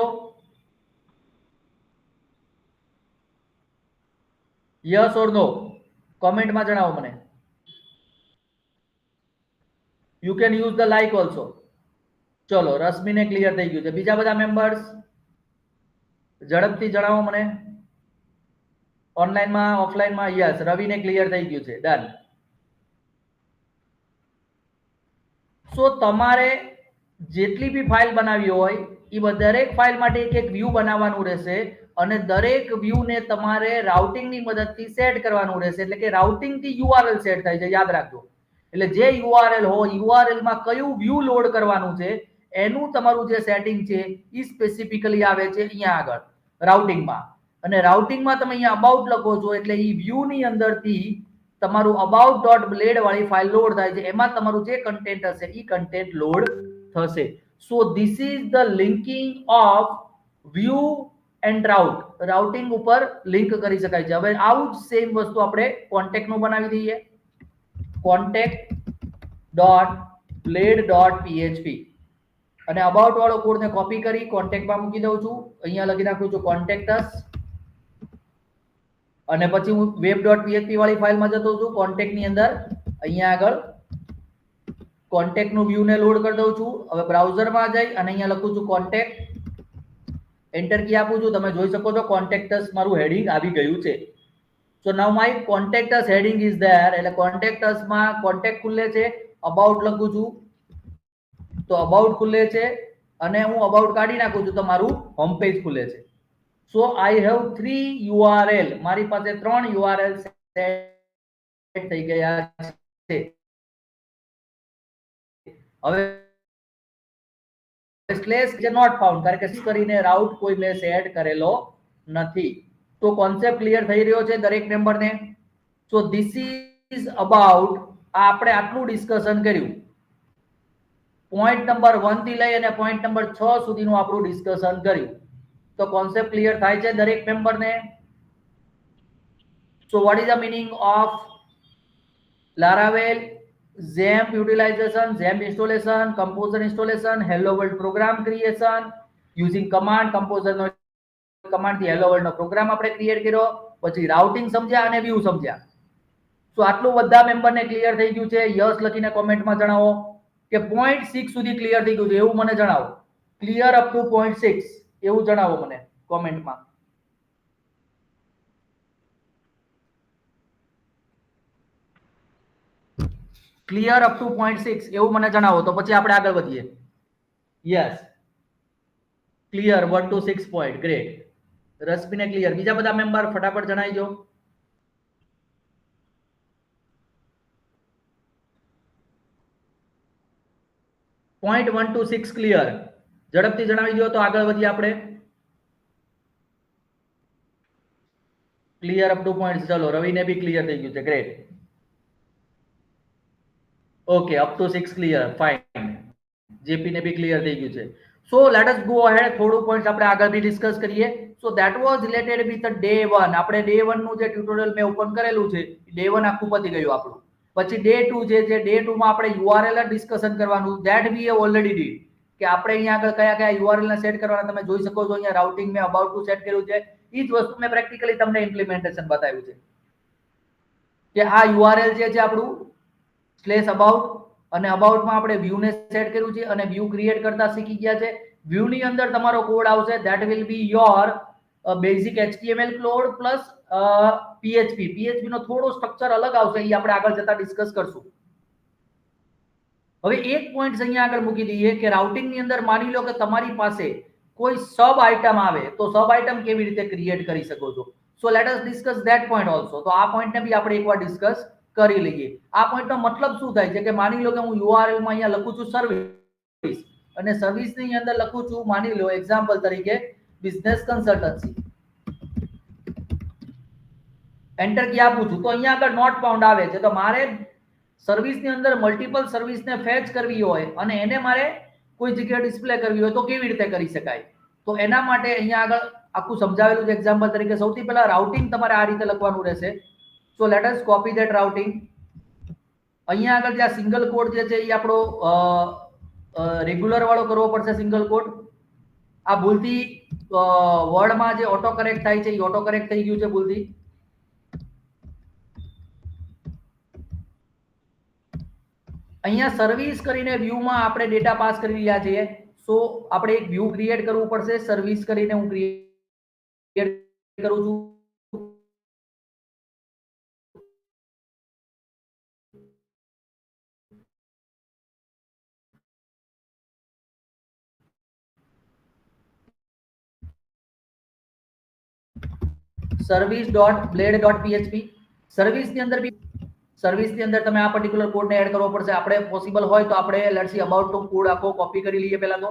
યસ ઓર નો? કોમેન્ટમાં જણાવો મને. You can use the like also. ચલો, રશ્મિને ક્લિયર થઈ ગયું છે. બીજા બધા મેમ્બર્સ ઝડપથી જણાવો મને. ઓનલાઈનમાં ઓફલાઈનમાં? યસ, રવિને ક્લિયર થઈ ગયું છે. ડન. સો તમારે જેટલી બી ફાઇલ બનાવી હોય એ દરેક ફાઇલ માટે એક એક વ્યૂ બનાવવાનું રહેશે. અને દરેક વ્યૂ ને તમારે રાઉટિંગ ની મદદથી સેટ કરવાનું રહેશે, એટલે કે રાઉટિંગ થી યુઆરએલ સેટ થાય છે, યાદ રાખજો. એટલે જે યુઆરએલ હોય, યુઆરએલ માં કયું વ્યૂ લોડ કરવાનું છે એનું તમારું જે સેટિંગ છે એ સ્પેસિફિકલી આવે છે અહીંયા આગળ રાઉટિંગમાં. અને રાઉટિંગમાં તમે અહીંયા અબાઉટ લખો છો એટલે એ વ્યૂ ની અંદરથી તમારું અબાઉટ ડોટ બ્લેડ વાળી ફાઇલ લોડ થાય છે, એમાં તમારું જે કન્ટેન્ટ હશે એ કન્ટેન્ટ લોડ થશે. So this is the linking of view and routing ઉપર લિંક કરી શકાય છે. હવે આવું જ સેમ વસ્તુ આપણે કોન્ટેક્ટ નું બનાવી દઈએ. Contact dot blade dot PHP અને અબાઉટ વાળો કોડને કોપી કરી કોન્ટેક્ટમાં મૂકી દઉં છું. અહીંયા લખી નાખું છું કોન્ટેક્ટસ અને પછી હું વેબ ડોટ પીએચપી વાળી ફાઇલમાં જતો છું. કોન્ટેક્ટની અંદર અહીંયા આગળ કોન્ટેક્ટનું વ્યૂને લોડ કરી દઉં છું. હવે બ્રાઉઝરમાં જઈ અને અહીંયા લખું છું કોન્ટેક્ટ, એન્ટર કી આપું છું. તમે જોઈ શકો છો કોન્ટેક્ટસ મારું હેડિંગ આવી ગયું છે. So now my contacts heading is there, એટલે કોન્ટેક્ટસમાં કોન્ટેક્ટ ખુલે છે, અબાઉટ લખું છું તો અબાઉટ ખુલે છે અને હું અબાઉટ કાઢી નાખું છું તો મારું હોમ પેજ ખુલે છે. સો આઈ હેવ 3 યુઆરએલ, મારી પાસે 3 યુઆરએલ સેટ થઈ ગયા છે. હવે સ્લેશ છે નોટ ફાઉન્ડ, કારણ કે કરીને રાઉટ કોઈ મેં સેટ કરેલો નથી. તો કોન્સેપ્ટ ક્લિયર થઈ રહ્યો છે દરેક મેમ્બરને? સો ધીસ ઇઝ અબાઉટ, આપણે આટલું ડિસ્કશન કર્યું. પોઈન્ટ નંબર 1 થી લઈ અને પોઈન્ટ નંબર 6 સુધીનું આપણું ડિસ્કશન કર્યું. તો કોન્સેપ્ટ ક્લિયર થાય છે દરેક મેમ્બરને? So what is the meaning of Laravel, XAMPP utilization, XAMPP installation, composer installation, hello world program creation using command. composer no command થી hello world નો પ્રોગ્રામ આપણે ક્રિએટ કર્યો, પછી રાઉટિંગ સમજ્યા અને વ્યૂ સમજ્યા. તો આટલું બધા મેમ્બરને ક્લિયર થઈ ગયું છે? યસ લખીને કોમેન્ટમાં જણાવો કે પોઈન્ટ 6 સુધી ક્લિયર થઈ ગયું છે એવું મને જણાવો. ક્લિયર અપ ટુ પોઈન્ટ 6 એવું જણાવો મને કોમેન્ટમાં. ક્લિયર અપ ટુ પોઈન્ટ 6 એવું મને જણાવો તો પછી આપણે આગળ વધીએ. Yes, clear 1 to 6 point. Great. રશ્મિને ક્લિયર. બીજા બધા મેમ્બર ફટાફટ જણાવજો. Point 1 to 6 clear. ઝડપથી જણાવી દો તો આગળ વધીએ આપણે. Clear up to point. ચલો, રવિને બી ક્લિયર થઈ ગયું છે. Great. Okay, up to 6 clear. Fine. JP ને બી ક્લિયર થઈ ગયું છે. So let us go ahead. થોડું પોઈન્ટ આપણે આગળ બી ડિસ્કસ કરીએ. So that was related with day 1. આપણે ડે 1 નું જે ટ્યુટોરિયલ મેં ઓપન કરેલું છે, ડે 1 આખું પતી ગયું આપણું. પછી ડે 2 છે, જે ડે 2 માં આપણે યુઆરએલ ડિસ્કશન કરવાનું. That we have already did, કે આપણે અહીંયા આગળ કયા કયા યુઆરએલ ને સેટ કરવાના તમે જોઈ શકો છો. અહીંયા રાઉટિંગ મેં અબાઉટ ટુ સેટ કર્યું છે. એ જ વસ્તુ મેં પ્રેક્ટિકલી તમને ઇમ્પ્લિમેન્ટેશન બતાવ્યું છે કે આ યુઆરએલ જે છે આપણું સ્લેશ અબાઉટ, અને અબાઉટમાં આપણે વ્યૂ ને સેટ કર્યું છે અને વ્યૂ ક્રિએટ કરતા શીખી ગયા છે. વ્યૂ ની અંદર તમારો કોડ આવશે, that will be your basic HTML code plus PHP. PHP નો થોડો સ્ટ્રક્ચર અલગ આવશે, એ આપણે આગળ જતા ડિસ્કસ કરશું. હવે એક પોઈન્ટ અહીંયા આગળ મૂકી દઈએ કે રાઉટિંગ ની અંદર માની લો કે તમારી પાસે કોઈ સબ આઇટમ આવે તો સબ આઇટમ કેવી રીતે ક્રિએટ કરી શકો છો. સો let us discuss that point also. તો આ પોઈન્ટને બી આપણે એકવાર ડિસ્કસ કરી લઈએ. આ પોઈન્ટનો મતલબ શું થાય છે કે માની લો કે હું યુઆરએલ માં અહીંયા લખું છું સર્વિસ, અને સર્વિસ ની અંદર લખું છું માની લો એક્ઝામ્પલ તરીકે બિઝનેસ કન્સલ્ટન્સી. એન્ટર કી આપું છું તો અહીંયા આગળ નોટ ફાઉન્ડ આવે છે. તો મારે સર્વિસની અંદર મલ્ટિપલ સર્વિસને ફેચ કરવી હોય અને એને મારે કોઈ જગ્યાએ ડિસ્પ્લે કરવી હોય તો કેવી રીતે કરી શકાય? તો એના માટે અહીંયા આગળ આખું સમજાવેલું છે એક્ઝામ્પલ તરીકે. સૌથી પહેલા રાઉટિંગ તમારે આ રીતે લખવાનું રહેશે. સો let us copy that routing. અહીંયા આગળ જે સિંગલ કોડ જે છે એ આપણો રેગ્યુલર વાળો કરવો પડશે સિંગલ કોડ. આ ભૂલથી વર્ડમાં જે ઓટો કરેક્ટ થાય છે એ ઓટો કરેક્ટ થઈ ગયું છે ભૂલથી. અહીંયા સર્વિસ કરીને વ્યૂમાં આપણે ડેટા પાસ કરી રહ્યા છીએ. સો આપણે એક વ્યૂ ક્રિએટ કરવું પડશે. સર્વિસ કરીને હું ક્રિએટ કરું છું. service.blade.php સર્વિસની અંદર બી સર્વિસની અંદર તમે આ પર્ટિક્યુલર કોડને એડ કરવો પડશે. આપણે પોસિબલ હોય તો આપણે let's see about to code આખો કોપી કરી લઈએ પહેલા તો.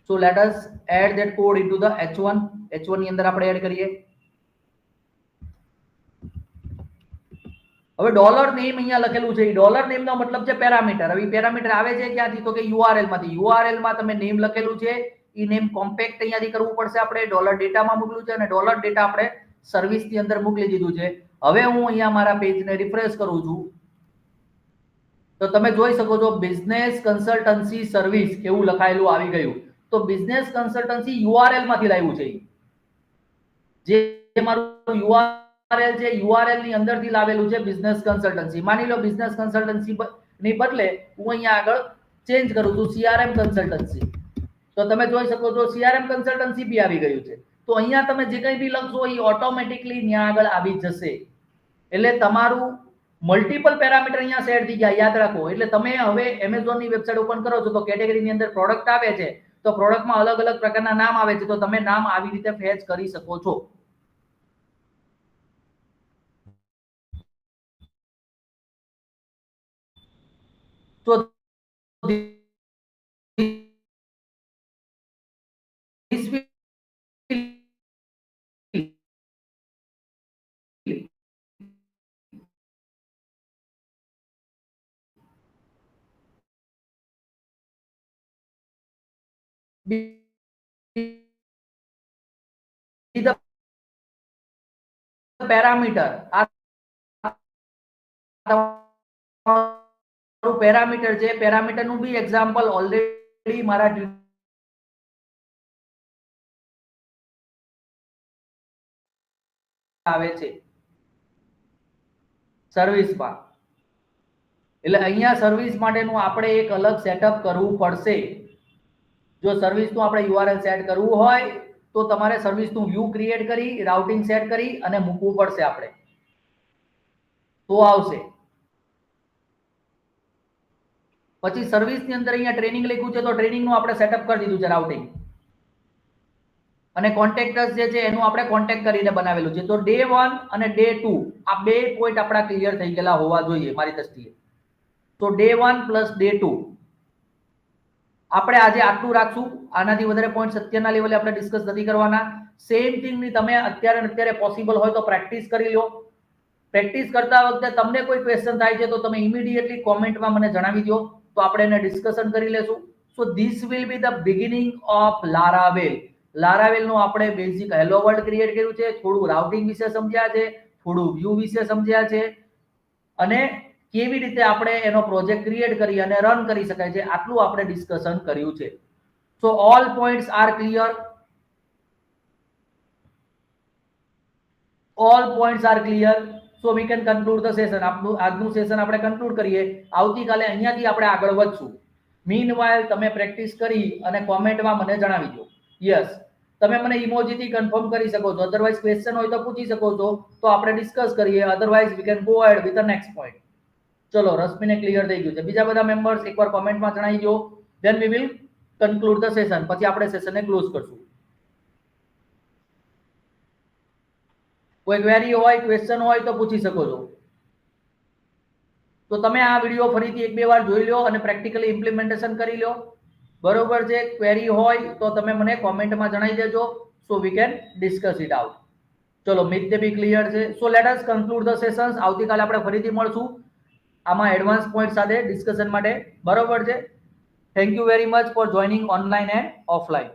So let us add that code into the h1 ની અંદર આપણે એડ કરીએ. હવે ડોલર નેમ અહીંયા લખેલું છે. ડોલર નેમ નો મતલબ છે પેરામીટર. હવે પેરામીટર આવે છે ક્યાંથી? તો કે યુઆરએલ માંથી. યુઆરએલ માં તમે નેમ લખેલું છે, એ નેમ કોમ્પેક્ટ અહીંયાથી કરવું પડશે. આપણે ડોલર ડેટામાં મોકલ્યું છે અને ડોલર ડેટા આપણે સર્વિસ ની અંદર મોકલી દીધું છે. હવે હું અહીંયા મારા પેજને રિફ્રેશ કરું છું તો તમે જોઈ શકો છો બિઝનેસ કન્સલ્ટન્સી સર્વિસ એવું લખાયેલું આવી ગયું. તો બિઝનેસ કન્સલ્ટન્સી યુઆરએલ માંથી લાવ્યું છે. જે મારું યુઆરએલ છે, યુઆરએલ ની અંદરથી લાવેલું છે બિઝનેસ કન્સલ્ટન્સી. માની લો બિઝનેસ કન્સલ્ટન્સી ની બદલે હું અહીંયા આગળ ચેન્જ કરું છું સીઆરએમ કન્સલ્ટન્સી. તો તમે જોઈ શકો છો સીઆરએમ કન્સલ્ટન્સી બી આવી ગયું છે. તો અહીંયા તમે જે કંઈ બી લખશો એ ઓટોમેટિકલી ત્યાં આગળ આવી જશે. એટલે તમારું મલ્ટિપલ પેરામીટર અહીંયા સેટ થઈ ગયા, યાદ રાખો. એટલે તમે હવે એમેઝોન ની વેબસાઇટ ઓપન કરો છો તો કેટેગરીની અંદર પ્રોડક્ટ આવે છે, તો પ્રોડક્ટમાં અલગ અલગ પ્રકારના નામ આવે છે, તો તમે નામ આવી રીતે ફેચ કરી શકો છો. તો this will be the parameter. Parameter છે, પેરામીટર નું બી એક્ઝામ્પલ ઓલરેડી મારા આવે છે સર્વિસમાં. એટલે અહીંયા સર્વિસ માટેનું આપણે એક અલગ સેટઅપ કરવું પડશે. જો સર્વિસનું આપણે યુઆરએલ સેટ કરવું હોય તો તમારે સર્વિસનું વ્યૂ ક્રિએટ કરી, રાઉટિંગ સેટ કરી અને મૂકવું પડશે આપણે, તો આવશે. પછી સર્વિસની અંદર અહીંયા ટ્રેનિંગ લખ્યું છે, તો ટ્રેનિંગનું આપણે સેટઅપ કરી દીધું છે રાઉટિંગ. અને કોન્ટેક્ટર્સ જે છે એનું આપણે કોન્ટેક્ટ કરીને બનાવેલું છે. તો ડે 1 અને ડે 2 આ બે પોઈન્ટ આપણા ક્લિયર થઈ ગયેલા હોવા જોઈએ મારી દ્રષ્ટિએ. તો ડે 1 પ્લસ ડે 2 આપણે આજે આટલું રાખશું. આનાથી વધારે પોઈન્ટ સત્યના લેવલે આપણે ડિસ્કસ નથી કરવાના. સેમ થિંગ ની તમે અત્યારે પોસિબલ હોય તો પ્રેક્ટિસ કરી લો. પ્રેક્ટિસ કરતા વખતે તમને કોઈ ક્વેશ્ચન થાય છે તો તમે ઇમિડિયેટલી કોમેન્ટમાં મને જણાવી દો, તો આપણે એને ડિસ્કશન કરી લેશું. So this will be the beginning of Laravel. Laravel નું આપણે બેઝિક હેલો વર્લ્ડ ક્રિએટ કર્યું છે, થોડું રાઉટિંગ વિશે સમજ્યા છે, થોડું વ્યૂ વિશે સમજ્યા છે, અને કેવી રીતે આપણે એનો પ્રોજેક્ટ ક્રિએટ કરી અને રન કરી શકાય છે આટલું આપણે ડિસ્કશન કર્યું છે. So all points are clear. All points are clear. So we can conclude the session. આજનું સેશન આપણે કન્ક્લુડ કરીએ. આવતીકાલે અહીંયાથી આપણે આગળ વધશું. મીનવાઇલ તમે પ્રેક્ટિસ કરી અને કોમેન્ટમાં મને જણાવી દો. યસ, તમે મને ઇમોજીથી કન્ફર્મ કરી શકો છો. અધરવાઇઝ ક્વેશ્ચન હોય તો પૂછી શકો છો, તો આપણે ડિસ્કસ કરીએ. Otherwise V can go ahead with the next point. ચલો, રશ્મિને ક્લિયર થઈ ગયું છે. બીજા બધા મેમ્બર્સ એકવાર કોમેન્ટમાં જણાવી દો. Than we will conclude the session. પછી આપણે સેશનને ક્લોઝ કરશું. કોઈ ક્વેરી હોય, ક્વેશ્ચન હોય તો પૂછી શકો છો. તો તમે આ વિડીયો ફરીથી એક બે વાર જોઈ લો અને પ્રેક્ટિકલી ઇમ્પ્લિમેન્ટેશન કરી લો. બરોબર છે? ક્વેરી હોય તો તમે મને કોમેન્ટમાં જણાવી દેજો. So we can discuss it out. ચલો, મિડ ડે બી ક્લિયર છે. So let us conclude the sessions. આવતીકાલે આપણે ફરીથી મળશું આમાં એડવાન્સ પોઈન્ટ સાથે ડિસ્કશન માટે. બરોબર છે? Thank you very much for joining online and offline.